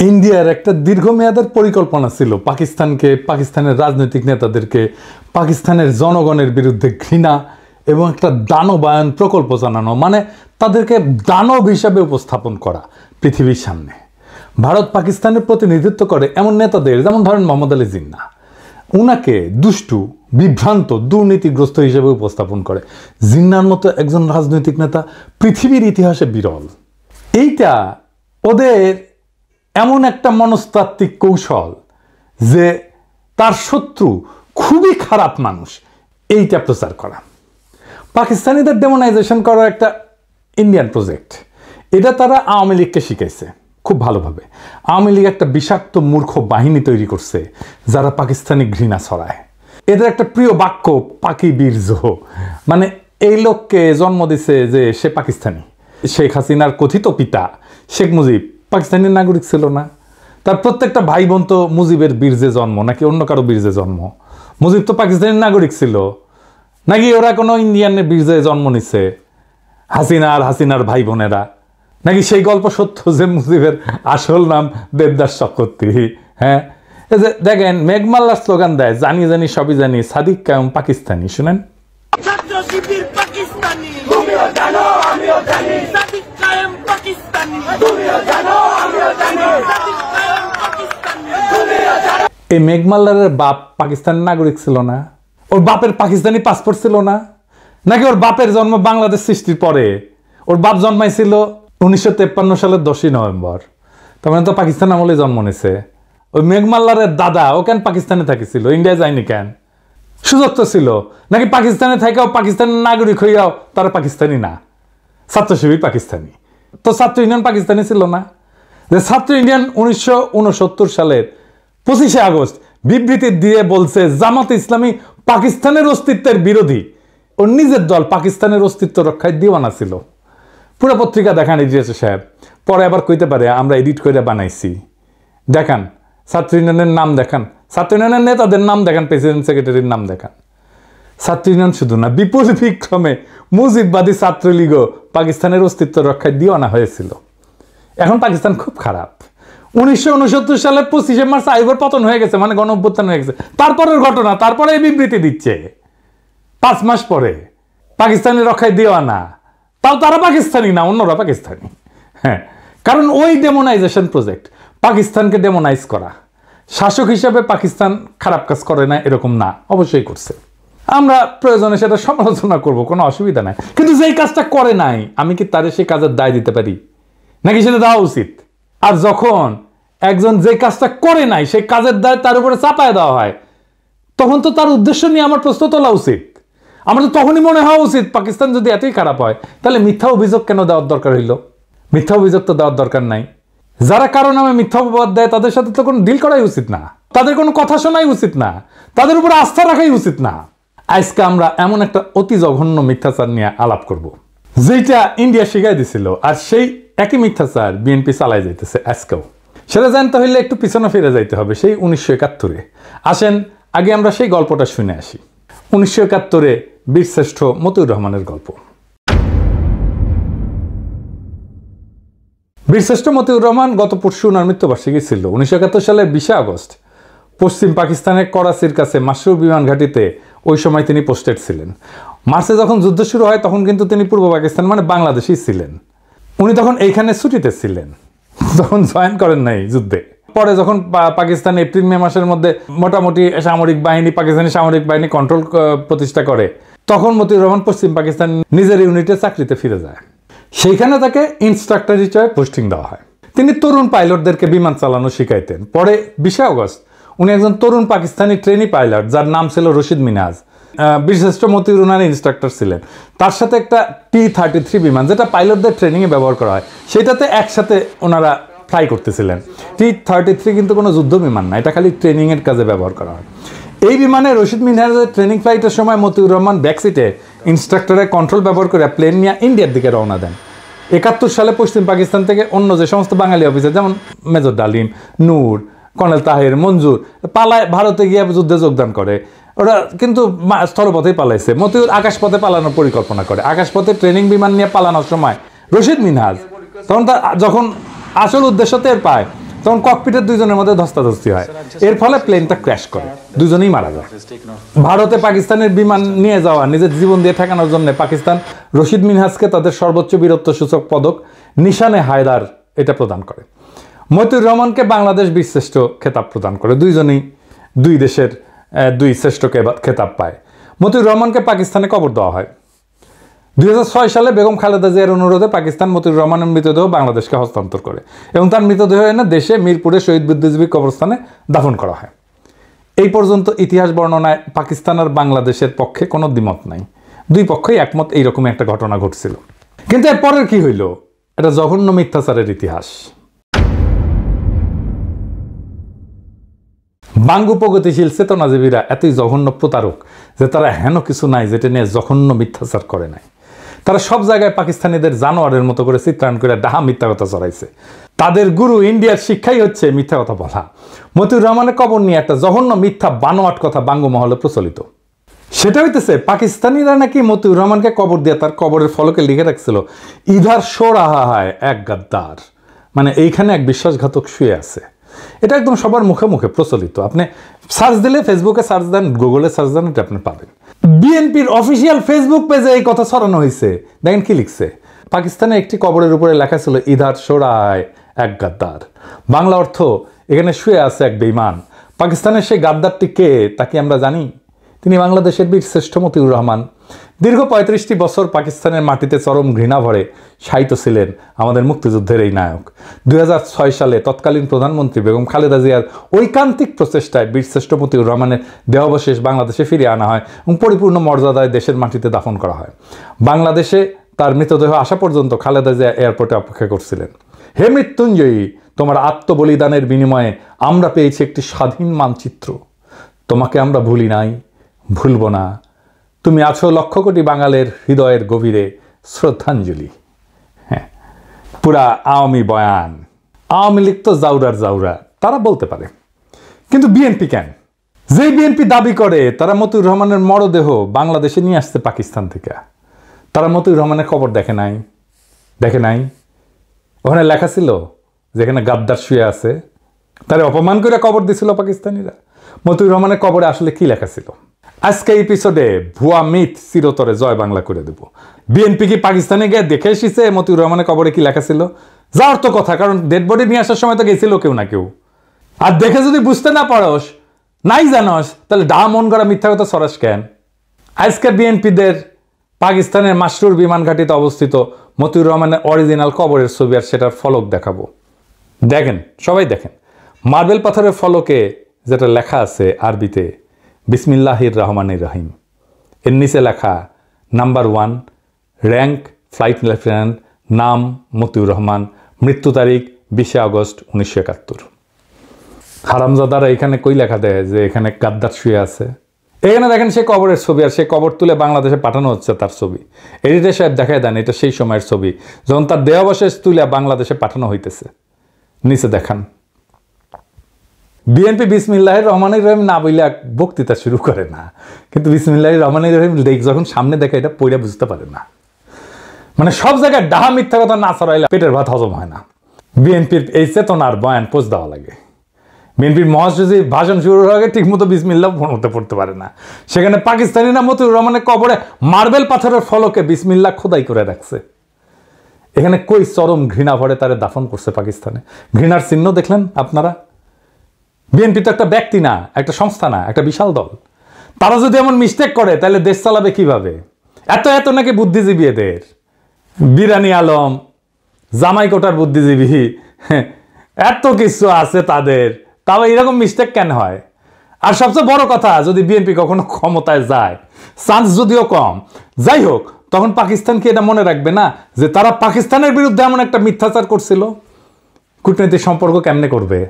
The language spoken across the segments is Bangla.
ইন্ডিয়ার একটা দীর্ঘমেয়াদের পরিকল্পনা ছিল পাকিস্তানের রাজনৈতিক নেতাদেরকে পাকিস্তানের জনগণের বিরুদ্ধে ঘৃণা এবং একটা দানবায়ন প্রকল্প জানানো, মানে তাদেরকে দানব হিসাবে উপস্থাপন করা পৃথিবীর সামনে। ভারত পাকিস্তানের প্রতিনিধিত্ব করে এমন নেতাদের, যেমন ধরেন মোহাম্মদ আলী জিন্নাহ, উনাকে দুষ্টু, বিভ্রান্ত, দুর্নীতিগ্রস্ত হিসেবে উপস্থাপন করে। জিন্নাহর মতো একজন রাজনৈতিক নেতা পৃথিবীর ইতিহাসে বিরল। এইটা ওদের এমন একটা মনস্তাত্ত্বিক কৌশল যে তার শত্রু খুবই খারাপ মানুষ, এইটা প্রচার করা। পাকিস্তানিদের ডেমোনাইজেশন করার একটা ইন্ডিয়ান প্রজেক্ট, এটা তারা আওয়ামী লীগকে শিখাইছে খুব ভালোভাবে। আওয়ামী লীগ একটা বিষাক্ত মূর্খ বাহিনী তৈরি করছে যারা পাকিস্তানি ঘৃণা ছড়ায়। এদের একটা প্রিয় বাক্য পাকি বীর্য, মানে এই লোককে জন্ম দিছে যে সে পাকিস্তানি। শেখ হাসিনার কথিত পিতা শেখ মুজিব পাকিস্তানি নাগরিক ছিল না? তার প্রত্যেকটা ভাই বোন তো মুজিবের বীর্যে জন্ম নাকি অন্য কারো বীর্যে জন্ম? মুজিব তো পাকিস্তানি নাগরিক ছিল নাকি ওরা কোনো ইন্ডিয়ানের বীর্যে জন্ম নিছে? হাসিনার ভাই বোনেরা, নাকি সেই গল্প সত্য যে মুজিবের আসল নাম দেবদাস চক্রবর্তী? হ্যাঁ, এই যে দেখেন মেঘমাল্লার স্লোগান দেয়, জানি জানি সবই জানি, সাদিক কায়েম পাকিস্তানি। শুনেন, এই মেঘমাল্লারের বাপ পাকিস্তানের নাগরিক ছিল না? ওর বাপের পাকিস্তানি পাসপোর্ট ছিল না? নাকি ওর বাপের জন্ম বাংলাদেশ সৃষ্টির পরে? ওর বাপ জন্মাইছিল 1953 সালের 10ই নভেম্বর, তার মানে তো পাকিস্তান আমলে জন্ম নিছে। ওই মেঘমাল্লারের দাদা ও কেন পাকিস্তানে থাকিছিল, ইন্ডিয়া যায়নি কেন? সুযোগ তো ছিল। নাকি পাকিস্তানে থাকাও পাকিস্তানের নাগরিক হইয়াও তারা পাকিস্তানি না, ছাত্র শিবির পাকিস্তানি? তো ছাত্র ইউনিয়ন পাকিস্তানি ছিল না? যে ছাত্র ইউনিয়ন 1969 সালের 25শে আগস্ট বিবৃতি দিয়ে বলছে জামাত ইসলামী পাকিস্তানের অস্তিত্বের বিরোধী। ওর নিজের দল পাকিস্তানের অস্তিত্ব রক্ষায় দিওয়ানা ছিল। পুরো পত্রিকা দেখান এডিটর সাহেব, পরে আবার কইতে পারে আমরা এডিট করে বানাইছি। দেখান ছাত্র ইউনিয়নের নাম দেখান, ছাত্র ইউনিয়নের নেতাদের নাম দেখান, প্রেসিডেন্ট সেক্রেটারির নাম দেখান। ছাত্র ইউনিয়ন শুধু না, বিপুল বিক্রমে মুজিববাদী ছাত্রলীগও পাকিস্তানের অস্তিত্ব রক্ষায় দিওয়ানা হয়েছিল। এখন পাকিস্তান খুব খারাপ। 1969 সালের 25শে মার্চ আইয়ুবের পতন হয়ে গেছে, মানে গণ অভ্যুত্থান হয়ে গেছে। তারপরের ঘটনা, তারপরে এই বিবৃতি দিচ্ছে 5 মাস পরে পাকিস্তানের রক্ষায় দিওয়ানা। তাও তারা পাকিস্তানি না, অন্যরা পাকিস্তানি। হ্যাঁ, কারণ ওই ডেমোনাইজেশন প্রজেক্ট, পাকিস্তানকে ডেমোনাইজ করা। শাসক হিসাবে পাকিস্তান খারাপ কাজ করে না এরকম না, অবশ্যই করছে। আমরা প্রয়োজনে সেটা সমালোচনা করব, কোনো অসুবিধা নাই। কিন্তু যেই কাজটা করে নাই, আমি কি তারে সেই কাজের দায় দিতে পারি? নাকি সেটা দেওয়া উচিত? আর যখন একজন যে কাজটা করে নাই সেই কাজের দায় তার উপরে চাপায় দেওয়া হয়, তখন তো তার উদ্দেশ্য নিয়ে আমার প্রশ্ন তোলা উচিত। আমার তো তখনই মনে হওয়া উচিত পাকিস্তান যদি এতই খারাপ হয় তাহলে মিথ্যা অভিযোগ কেন দেওয়ার দরকার হইল? মিথ্যা অভিযোগ তো দেওয়ার দরকার নাই। যারা কারো নামে মিথ্যা অপবাদ দেয় তাদের সাথে তো কোনো ডিল করাই উচিত না, তাদের কোনো কথা শোনাই উচিত না, তাদের উপরে আস্থা রাখাই উচিত না। আজকে আমরা এমন একটা অতি জঘন্য মিথ্যাচার নিয়ে আলাপ করব যেটা ইন্ডিয়া শিখাই দিছিল, আর সেই একই মিথ্যাচার বিএনপি চালাই যাইতেছে আজকেও। সেটা জানতে হইলে একটু পিছনে ফিরে যাইতে হবে, সেই 1971-এ। আসেন আগে আমরা সেই গল্পটা শুনে আসি। 1971-এ বীরশ্রেষ্ঠ মতিউর রহমানের গল্প। বীরশ্রেষ্ঠ মতিউর রহমান গত পরশু ওনার মৃত্যুবার্ষিকী ছিল। 1971 সালের 20শে আগস্ট পশ্চিম পাকিস্তানের করাচির কাছে মাসরুর বিমান ঘাঁটিতে ওই সময় তিনি পোস্টেড ছিলেন। মার্চে যখন যুদ্ধ শুরু হয় তখন কিন্তু তিনি পূর্ব পাকিস্তান মানে বাংলাদেশেই ছিলেন। উনি তখন এইখানে ছুটিতে ছিলেন, তখন জয়েন করেন নাই যুদ্ধে। পরে যখন পাকিস্তান এপ্রিল মে মাসের মধ্যে মোটামুটি পাকিস্তানি সামরিক বাহিনী কন্ট্রোল প্রতিষ্ঠা করে, তখন মতিউর রহমান পশ্চিম পাকিস্তান নিজের ইউনিটে চাকরিতে ফিরে যায়। সেইখানে তাকে ইনস্ট্রাক্টর হিসেবে পোস্টিং দেওয়া হয়। তিনি তরুণ পাইলটদেরকে বিমান চালানো শিখাইতেন। পরে 20শে আগস্ট উনি একজন তরুণ পাকিস্তানি ট্রেনি পাইলট, যার নাম ছিল রশিদ মিনাজ, বীরশ্রেষ্ঠ মতিউর রহমানের ইনস্ট্রাক্টর ছিলেন। তার সাথে একটা T-33 বিমান, যেটা পাইলটদের ট্রেনিংয়ে ব্যবহার করা হয়, সেটাতে একসাথে ওনারা ফ্লাই করতেছিলেন। T-33 কিন্তু কোনো যুদ্ধ বিমান না, এটা খালি ট্রেনিংয়ের কাজে ব্যবহার করা হয়। এই বিমানে রশিদ মিনাজের ট্রেনিং ফ্লাইটের সময় মতিউর রহমান ব্যাকসিটে ইনস্ট্রাক্টরের কন্ট্রোল ব্যবহার করে প্লেন নিয়ে ইন্ডিয়ার দিকে রওনা দেন। 71 সালে পশ্চিম পাকিস্তান থেকে অন্য যে সমস্ত বাঙালি অফিসার, যেমন মেজর ডালিম, নূর, কর্নেল তাহের, মঞ্জুর পালায় ভারতে গিয়ে যুদ্ধে যোগদান করে। ওরা কিন্তু স্থলপথেই পালাইছে। মতিউর আকাশপথে পালানোর পরিকল্পনা করে। আকাশপথে ট্রেনিং বিমান নিয়ে পালানোর সময় রশিদ মিনহাজ তখন যখন আসল উদ্দেশ্য টের পায়, তখন ককপিটের দুইজনের মধ্যে ধস্তাধস্তি হয়, এর ফলে প্লেনটা ক্র্যাশ করে, দুজনেই মারা যায়। ভারতে পাকিস্তানের বিমান নিয়ে যাওয়া, নিজের জীবন দিয়ে ঠেকানোর জন্য পাকিস্তান রশিদ মিনহাজকে তাদের সর্বোচ্চ বীরত্ব সূচক পদক নিশানে হায়দার এটা প্রদান করে। মতিউর রহমানকে বাংলাদেশ বীরশ্রেষ্ঠ খেতাব প্রদান করে। দুইজনেই দুই দেশের দুই শ্রেষ্ঠ খেতাব পায়। মতিউর রহমানকে পাকিস্তানে কবর দেওয়া হয়। 2006 সালে বেগম খালেদা জিয়ার অনুরোধে পাকিস্তান মতিউর রহমানের মৃতদেহ বাংলাদেশকে হস্তান্তর করে এবং তার মৃতদেহ এনে দেশে মিরপুরে শহীদ বুদ্ধিজীবী কবরস্থানে দাফন করা হয়। এই পর্যন্ত ইতিহাস বর্ণনায় পাকিস্তান আর বাংলাদেশের পক্ষে কোনো দ্বিমত নাই, দুই পক্ষই একমত এইরকম একটা ঘটনা ঘটছিল। কিন্তু এর পরের কি হইল? এটা জঘন্য মিথ্যাচারের ইতিহাস। বাঙ্গু প্রগতিশীল চেতনাজীবীরা এতই জঘন্য প্রতারক যে তারা হেন কিছু নাই যেটা নিয়ে জঘন্য মিথ্যাচার করে নাই। তারা সব জায়গায় পাকিস্তানিদের জানোয়ারের মতো করে চিত্রায়ন করে ডাহা মিথ্যা কথা চড়াইছে। তাদের গুরু ইন্ডিয়ার শিক্ষাই হচ্ছে মিথ্যা কথা বলা। মতিউর রহমানের কবর নিয়ে একটা জঘন্য মিথ্যা বানোয়াট কথা বাঙ্গু মহলে প্রচলিত। সেটা হইতেছে পাকিস্তানিরা নাকি মতিউর রহমানকে কবর দিয়ে তার কবরের ফলকে লিখে রাখছিল, ইধার শো রাহা হায় এক গাদ্দার, মানে এইখানে এক বিশ্বাসঘাতক শুয়ে আছে। এটা একদম সবার মুখে মুখে প্রচলিত। আপনি সার্চ দিলে, ফেসবুকে সার্চ দেন, গুগলে সার্চ দেন, এটা আপনি পাবেন। বিএনপির অফিসিয়াল ফেসবুক পেজে এই কথা ছড়ানো হয়েছে। দেখেন কি লিখছে, পাকিস্তানে একটি কবরের উপরে লেখা ছিল ইধার সোরায় এক গাদ্দার। বাংলা অর্থ, এখানে শুয়ে আছে এক বেঈমান। পাকিস্তানের সেই গাদ্দারটি কে তা কি আমরা জানি? তিনি বাংলাদেশের বীর শ্রেষ্ঠ মতিউর রহমান। দীর্ঘ 35টি বছর পাকিস্তানের মাটিতে চরম ঘৃণা ভরে শায়িত ছিলেন আমাদের মুক্তিযুদ্ধের এই নায়ক। 2006 সালে তৎকালীন প্রধানমন্ত্রী বেগম খালেদা জিয়ার ঐকান্তিক প্রচেষ্টায় বীরশ্রেষ্ঠ মতিউর রহমানের দেহাবশেষ বাংলাদেশে ফিরিয়ে আনা হয় এবং পরিপূর্ণ মর্যাদায় দেশের মাটিতে দাফন করা হয়। বাংলাদেশে তার মৃতদেহ আসা পর্যন্ত খালেদা জিয়া এয়ারপোর্টে অপেক্ষা করছিলেন। হে মৃত্যুঞ্জয়ী, তোমার আত্মবলিদানের বিনিময়ে আমরা পেয়েছি একটি স্বাধীন মানচিত্র। তোমাকে আমরা ভুলি নাই, ভুলব না। তুমি আছো লক্ষ কোটি বাঙালের হৃদয়ের গভীরে শ্রদ্ধাঞ্জলি। হ্যাঁ, পুরা আওয়ামী বয়ান। আওয়ামী লীগ তো জাউরার জাউরা, তারা বলতে পারে, কিন্তু বিএনপি কেন? যেই বিএনপি দাবি করে তারা মতিউর রহমানের মরদেহ বাংলাদেশে নিয়ে আসছে পাকিস্তান থেকে, তারা মতিউর রহমানের খবর দেখে নাই? ওখানে লেখা ছিল যেখানে গাদ্দার শুয়ে আছে, তারা অপমান করে কবর দিছিল পাকিস্তানিরা। মতিউর রহমানের কবরে আসলে কি লেখা ছিল? আজকে এপিসোডে ভুয়া মিথ চিরতরে জয় বাংলা করে দেব। বিএনপি কি পাকিস্তানে গিয়ে দেখে এসেছে মতিউর রহমানের কবরে কি লেখা ছিল? যাওয়ার তো কথা, কারণ ডেড বডি নিয়ে আসার সময় তো গেছিল কেউ না কেউ। আর দেখে যদি বুঝতে না পারস, নাই জানস, তাহলে ডা মন করা মিথ্যা কথা সরাস কেন? আজকে বিএনপিদের পাকিস্তানের মাসরুর বিমান ঘাঁটিতে অবস্থিত মতিউর রহমানের অরিজিনাল কবরের ছবি আর সেটার ফলক দেখাবো। দেখেন, সবাই দেখেন, মার্বেল পাথরের ফলকে যেটা লেখা আছে আরবিতে বিসমিল্লাহির রহমানির রহিম, এর নিচে লেখা নাম্বার 1, র্যাঙ্ক ফ্লাইট লেফটেন্যান্ট, নাম মতিউর রহমান, মৃত্যু তারিখ 20 আগস্ট 1971। হারামজাদারা এখানে কই লেখা দেয় যে এখানে গাদ্দার শুয়ে আছে? এখানে দেখেন সে কবরের ছবি, আর সে কবর তুলে বাংলাদেশে পাঠানো হচ্ছে তার ছবি। এডিটর সাহেব দেখায় দেন এটা সেই সময়ের ছবি যখন তার দেহাবশেষ তুলে বাংলাদেশে পাঠানো হইতেছে। নিচে দেখান, বিএনপি বিসমিল্লাহির রহমানির রহিম না বইলে বক্তৃতা শুরু করে না, কিন্তু বিসমিল্লাহির রহমানির রহিম যখন সামনে দেখে এটা পড়ে বুঝতে পারে না। মানে সব জায়গায় ডাহা মিথ্যা কথা না ছড়াইলে পেটের ভাত হজম হয় না। বিএনপির এই চেতনার বয়ান পোস্ট দেওয়া লাগে। বিএনপির মহাসচিব ভাষণ শুরুর আগে ঠিক মতো বিসমিল্লাহ পড়তে পারে না। সেখানে পাকিস্তানিরা মতিউর রহমানের কবরে মার্বেল পাথরের ফলকে বিসমিল্লাহ খোদাই করে রাখছে। এখানে কই চরম ঘৃণা ভরে তারে দাফন করছে পাকিস্তানে। ঘৃণার চিহ্ন দেখলেন আপনারা? বিএনপি তো একটা ব্যক্তি না, একটা সংস্থা না, একটা বিশাল দল। তারা যদি এমন মিস্টেক করে তাহলে দেশ চালাবে কিভাবে? এত নাকি বুদ্ধিজীবী এদের, বিরানি আলম, জামাই কোটার বুদ্ধিজীবী, এত কিছু আছে তাদের, তাও এরকম মিস্টেক কেন হয়? আর সবচেয়ে বড় কথা, যদি বিএনপি কখনো ক্ষমতায় যায়, চান্স যদিও কম, যাই হোক, তখন পাকিস্তান কি এটা মনে রাখবে না যে তারা পাকিস্তানের বিরুদ্ধে এমন একটা মিথ্যাচার করছিল? কূটনৈতিক সম্পর্ক কেমনে করবে?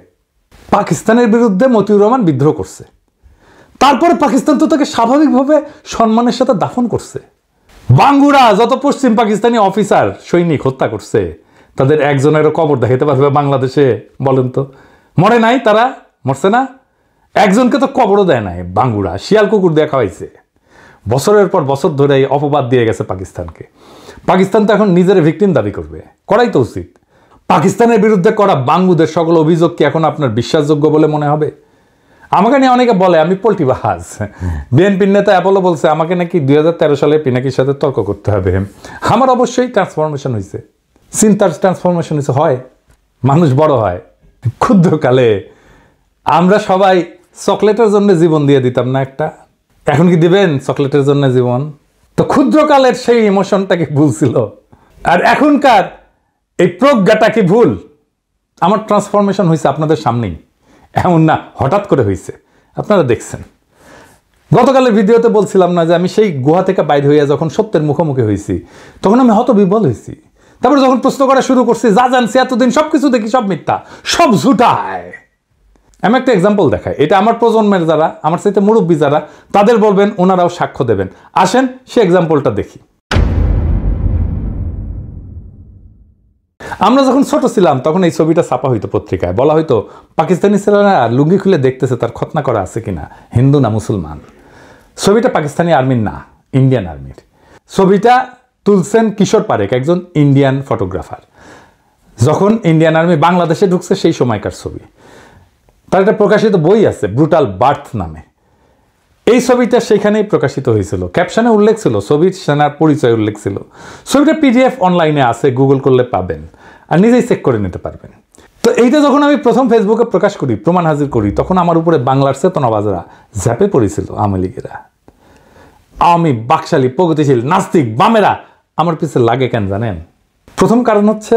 পাকিস্তানের বিরুদ্ধে মতিউর রহমান বিদ্রোহ করছে, তারপরে পাকিস্তান তো তাকে স্বাভাবিকভাবে সম্মানের সাথে দাফন করছে। বাঙ্গুরা যত পশ্চিম পাকিস্তানি অফিসার সৈনিক হত্যা করছে, তাদের একজনেরও কবর দেখাতে পারবে বাংলাদেশে? বলেন তো, মরে নাই? তারা মরছে না? একজনকে তো কবরও দেয় নাই বাঙ্গুরা, শিয়াল কুকুর দিয়ে খাওয়াইছে। বছরের পর বছর ধরে এই অপবাদ দিয়ে গেছে পাকিস্তানকে। পাকিস্তান তো এখন নিজের ভিকটিম দাবি করবে, করাই তো উচিত। পাকিস্তানের বিরুদ্ধে করা বাঙ্গুদের সকল অভিযোগ কি এখন আপনার বিশ্বাসযোগ্য বলে মনে হবে? আমাকে নিয়ে অনেকে বলে আমি পোল্টিবাজ। বিএনপির নেতা অ্যাপোলো বলছে আমাকে নাকি 2013 সালে পিনাকির সাথে তর্ক করতে হবে। আমার অবশ্যই ট্রান্সফরমেশন হয়েছে, চিন্তার ট্রান্সফরমেশন হয়েছে। হয় মানুষ বড় হয়। ক্ষুদ্রকালে আমরা সবাই চকলেটের জন্য জীবন দিয়ে দিতাম না একটা? এখন কি দিবেন চকলেটের জন্য জীবন? তো ক্ষুদ্রকালের সেই ইমোশনটা কি ভুল ছিল? আর এখনকার এই প্রজ্ঞাটা কি ভুল? আমার ট্রান্সফরমেশন হয়েছে আপনাদের সামনেই, এমন না হঠাৎ করে হয়েছে, আপনারা দেখছেন। গতকালের ভিডিওতে বলছিলাম না যে আমি সেই গুহা থেকে বাইরে হইয়া যখন সত্যের মুখোমুখি হয়েছি তখন আমি হতবিহ্বল হয়েছি। তারপরে যখন প্রশ্ন করা শুরু করছি, যা জানছি এতদিন সবকিছু দেখি সব মিথ্যা, সব ঝুটায়। আমি একটা এক্সাম্পল দেখাই, এটা আমার প্রজন্মের যারা, আমার সাথে মুরব্বী যারা, তাদের বলবেন, ওনারাও সাক্ষ্য দেবেন। আসেন সে এক্সাম্পলটা দেখি। আমরা যখন ছোট ছিলাম তখন এই ছবিটা ছাপা হইতো পত্রিকায়, বলা হইতো পাকিস্তানি ছেলেরা লুঙ্গি খুলে দেখতেছে তার খতনা করা আছে কিনা, হিন্দু না মুসলমান। ছবিটা পাকিস্তানি আর্মির না, ইন্ডিয়ান আর্মির। ছবিটা তুলছেন কিশোর পারেক, একজন ইন্ডিয়ান ফটোগ্রাফার। যখন ইন্ডিয়ান আর্মি বাংলাদেশে ঢুকছে সেই সময়কার ছবি। তার একটা প্রকাশিত বই আছে ব্রুটাল বার্থ নামে। এই ছবিটা সেখানেই প্রকাশিত হয়েছিল। ক্যাপশনে উল্লেখ ছিল, ছবির সেনার পরিচয় উল্লেখ ছিল। ছবিটা পিডিএফ অনলাইনে আছে, গুগল করলে পাবেন আর নিজেই চেক করে নিতে পারবেন। তো এইটা যখন আমি প্রথম ফেসবুকে প্রকাশ করি, প্রমাণ হাজির করি, তখন আমার উপরে বাংলার চেতনাবাজরা ঝাঁপে পড়েছিল। আওয়ামী লীগেরা, আওয়ামী বাকশালী প্রগতিশীল নাস্তিক বামেরা আমার পিছে লাগে কেন জানেন? প্রথম কারণ হচ্ছে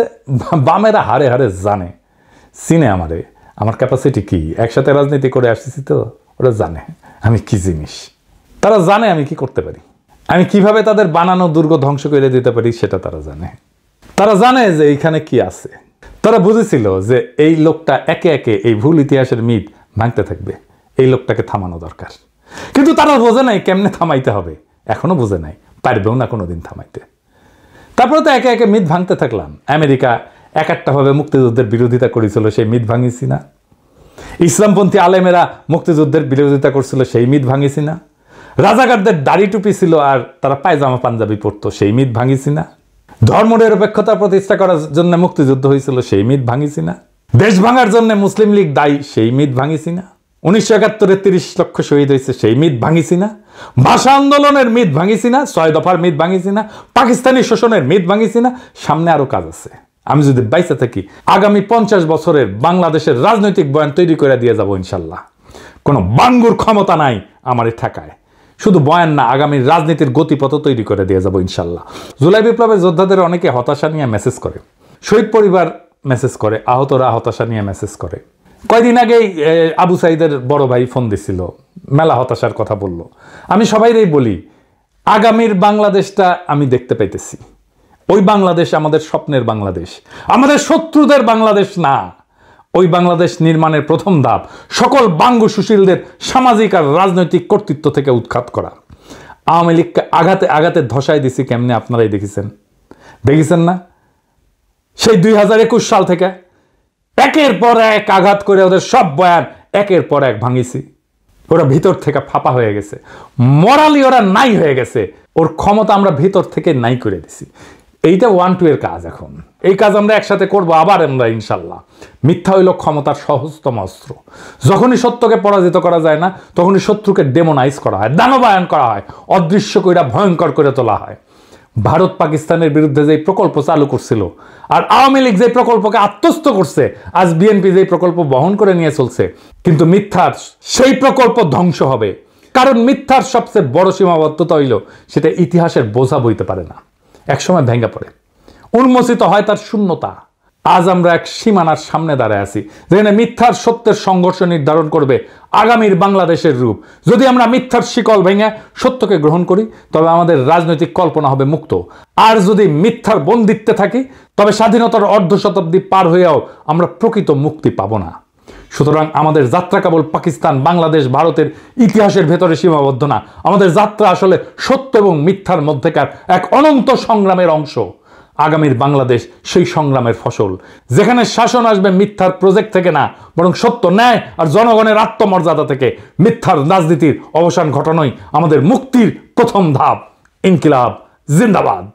বামেরা হারে হারে জানে, চিনে আমারে, আমার ক্যাপাসিটি কি, একসাথে রাজনীতি করে আসতেছি তো ওরা জানে আমি কি জিনিস। তারা জানে আমি কি করতে পারি, আমি কিভাবে তাদের বানানো দুর্গ ধ্বংস করে দিতে পারি সেটা তারা জানে। তারা জানে যে এইখানে কি আছে। তারা বুঝেছিল যে এই লোকটা একে একে এই ভুল ইতিহাসের মিথ ভাঙতে থাকবে, এই লোকটাকে থামানো দরকার। কিন্তু তারা বোঝে নাই কেমনে থামাইতে হবে, এখনো বোঝে নাই, পারবেও না কোনোদিন থামাইতে। তারপরে তো একে একে মিথ ভাঙতে থাকলাম। আমেরিকা এক একটাভাবে মুক্তিযুদ্ধের বিরোধিতা করেছিল, সেই মিথ ভাঙিছি না? ইসলামপন্থী আলেমেরা মুক্তিযুদ্ধের বিরোধিতা করছিল, সেই মিথ ভাঙিছি না? রাজাকারদের দাড়ি টুপি ছিল আর তারা পায়জামা পাঞ্জাবি পরতো, সেই মিথ ভাঙিছি না? ধর্মনিরপেক্ষতা প্রতিষ্ঠা করার জন্য মুক্তিযুদ্ধ হয়েছিল, সেই মিথ ভাঙিছি না? দেশ ভাঙার জন্য মুসলিম লীগ দায়ী, সেই মিথ ভাঙিছি না? 1971-এ 30 লক্ষ শহীদ হয়েছে, সেই মিথ ভাঙিছি না? ভাষা আন্দোলনের মিথ ভাঙিছি না? 6 দফার মিথ ভাঙিছি না? পাকিস্তানি শোষণের মিথ ভাঙিছি না? সামনে আরো কাজ আছে। আমি যদি বাইসে থাকি আগামী 50 বছরের বাংলাদেশের রাজনৈতিক বয়ান তৈরি করে দিয়ে যাব ইনশাল্লাহ। কোনো বাঙ্গুর ক্ষমতা নাই আমারই ঠেকায়। শুধু বয়ান না, আগামী রাজনীতির গতিপথ তৈরি করে দিয়ে যাব ইনশাল্লাহ। জুলাই বিপ্লবের যোদ্ধাদের অনেকে হতাশা নিয়ে মেসেজ করে, শহীদ পরিবার মেসেজ করে, আহতরা হতাশা নিয়ে মেসেজ করে। কয়দিন আগেই আবু সাইদের বড় ভাই ফোন দিছিল, মেলা হতাশার কথা বলল। আমি সবাইরই বলি, আগামীর বাংলাদেশটা আমি দেখতে পাইতেছি। ওই বাংলাদেশ আমাদের স্বপ্নের বাংলাদেশ, আমাদের শত্রুদের বাংলাদেশ না। ওই বাংলাদেশ নির্মাণের প্রথম ধাপ সকল বাঙ্গু সুশীলদের সামাজিক আর রাজনৈতিক কর্তৃত্ব থেকে উৎখাত করা। আওয়ামী লীগকে আঘাতে আঘাতে ধসায় দিছি কেমনে, আপনারাই দেখেছেন না? সেই 2021 সাল থেকে একের পর এক আঘাত করে ওদের সব বয়ান একের পর এক ভাঙিছি। ওরা ভিতর থেকে ফাঁপা হয়ে গেছে, মরালি ওরা নাই হয়ে গেছে। ওর ক্ষমতা আমরা ভিতর থেকে নাই করে দিছি। এইটা 1-2 এর কাজ। এখন এই কাজ আমরা একসাথে করব আবার আমরা ইনশাল্লাহ। মিথ্যা হইল ক্ষমতার সহজতম অস্ত্র। যখনই সত্যকে পরাজিত করা যায় না, তখনই শত্রুকে ডেমোনাইজ করা হয়, দানবায়ন করা হয়, অদৃশ্য কইরা ভয়ঙ্কর করে তোলা হয়। ভারত পাকিস্তানের বিরুদ্ধে যে প্রকল্প চালু করছিল আর আওয়ামী লীগ যে প্রকল্পকে আত্মস্থ করছে, আজ বিএনপি যে প্রকল্প বহন করে নিয়ে চলছে, কিন্তু মিথ্যার সেই প্রকল্প ধ্বংস হবে। কারণ মিথ্যার সবচেয়ে বড় সীমাবদ্ধতা হইল সেটা ইতিহাসের বোঝা বইতে পারে না, একসময় ভেঙে পড়ে, উন্মোচিত হয় তার শূন্যতা। আজ আমরা এক সীমানার সামনে দাঁড়ায় আছি যেখানে মিথ্যার সত্যের সংঘর্ষ নির্ধারণ করবে আগামীর বাংলাদেশের রূপ। যদি আমরা মিথ্যার শিকল ভেঙে সত্যকে গ্রহণ করি তবে আমাদের রাজনৈতিক কল্পনা হবে মুক্ত। আর যদি মিথ্যার বন্দিত্বে থাকি তবে স্বাধীনতার অর্ধ শতাব্দী পার হয়েও আমরা প্রকৃত মুক্তি পাব না। সুতরাং আমাদের যাত্রা কেবল পাকিস্তান, বাংলাদেশ, ভারতের ইতিহাসের ভেতরে সীমাবদ্ধ না। আমাদের যাত্রা আসলে সত্য এবং মিথ্যার মধ্যেকার এক অনন্ত সংগ্রামের অংশ। আগামীর বাংলাদেশ সেই সংগ্রামের ফসল, যেখানে শাসন আসবে মিথ্যার প্রজেক্ট থেকে না, বরং সত্য, ন্যায় আর জনগণের আত্মমর্যাদা থেকে। মিথ্যার রাজনীতির অবসান ঘটানোই আমাদের মুক্তির প্রথম ধাপ। ইনকিলাব জিন্দাবাদ।